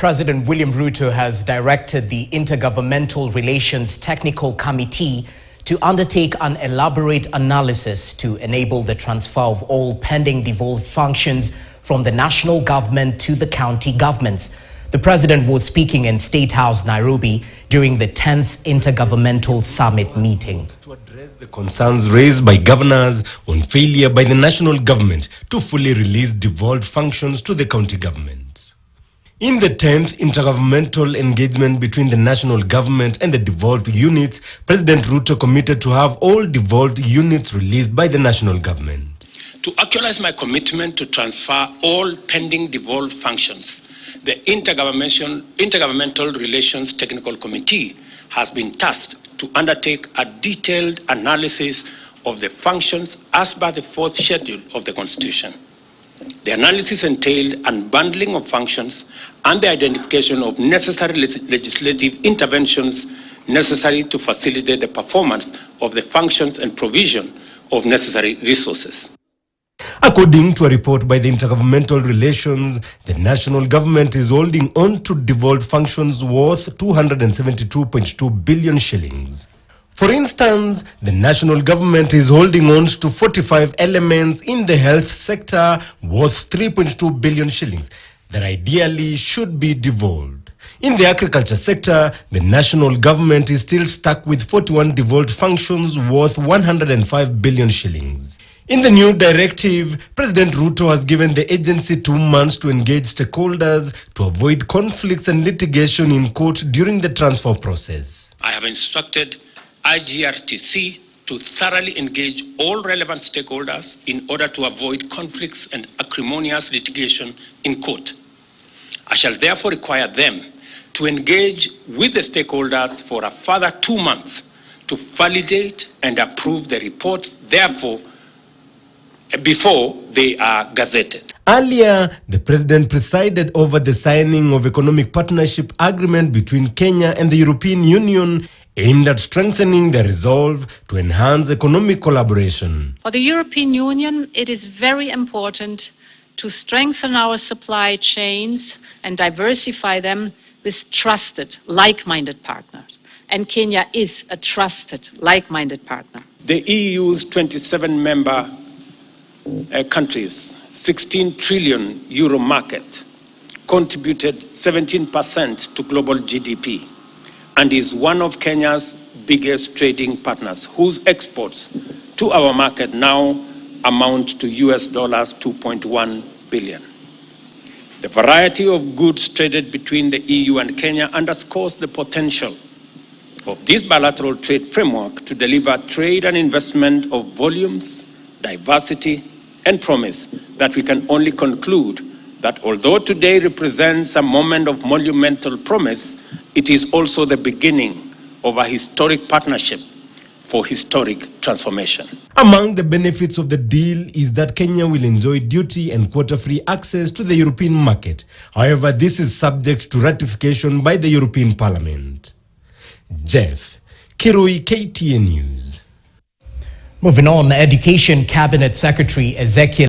President William Ruto has directed the Intergovernmental Relations Technical Committee to undertake an elaborate analysis to enable the transfer of all pending devolved functions from the national government to the county governments. The president was speaking in State House, Nairobi, during the 10th Intergovernmental Summit meeting. To address the concerns raised by governors on failure by the national government to fully release devolved functions to the county governments. In the 10th intergovernmental engagement between the national government and the devolved units, President Ruto committed to have all devolved units released by the national government. To actualize my commitment to transfer all pending devolved functions, the Intergovernmental Relations Technical Committee has been tasked to undertake a detailed analysis of the functions as per the 4th schedule of the Constitution. The analysis entailed unbundling of functions and the identification of necessary legislative interventions necessary to facilitate the performance of the functions and provision of necessary resources. According to a report by the Intergovernmental Relations, the national government is holding on to devolved functions worth 272.2 billion shillings. For instance, the national government is holding on to 45 elements in the health sector worth 3.2 billion shillings that ideally should be devolved. In the agriculture sector, the national government is still stuck with 41 devolved functions worth 105 billion shillings. In the new directive, President Ruto has given the agency 2 months to engage stakeholders to avoid conflicts and litigation in court during the transfer process. I have instructed IGRTC to thoroughly engage all relevant stakeholders in order to avoid conflicts and acrimonious litigation in court. I shall therefore require them to engage with the stakeholders for a further 2 months to validate and approve the reports, therefore, before they are gazetted. Earlier, the president presided over the signing of economic partnership agreement between Kenya and the European Union, aimed at strengthening the resolve to enhance economic collaboration. For the European Union, it is very important to strengthen our supply chains and diversify them with trusted, like-minded partners. And Kenya is a trusted, like-minded partner. The EU's 27 member countries, 16 trillion euro market, contributed 17% to global GDP and is one of Kenya's biggest trading partners, whose exports to our market now amount to US dollars 2.1 billion. The variety of goods traded between the EU and Kenya underscores the potential of this bilateral trade framework to deliver trade and investment of volumes, diversity, and promise that we can only conclude that although today represents a moment of monumental promise, it is also the beginning of a historic partnership for historic transformation. Among the benefits of the deal is that Kenya will enjoy duty and quota-free access to the European market. However, this is subject to ratification by the European Parliament. Jeff Kirui, KTN News. Moving on, Education Cabinet Secretary Ezekiel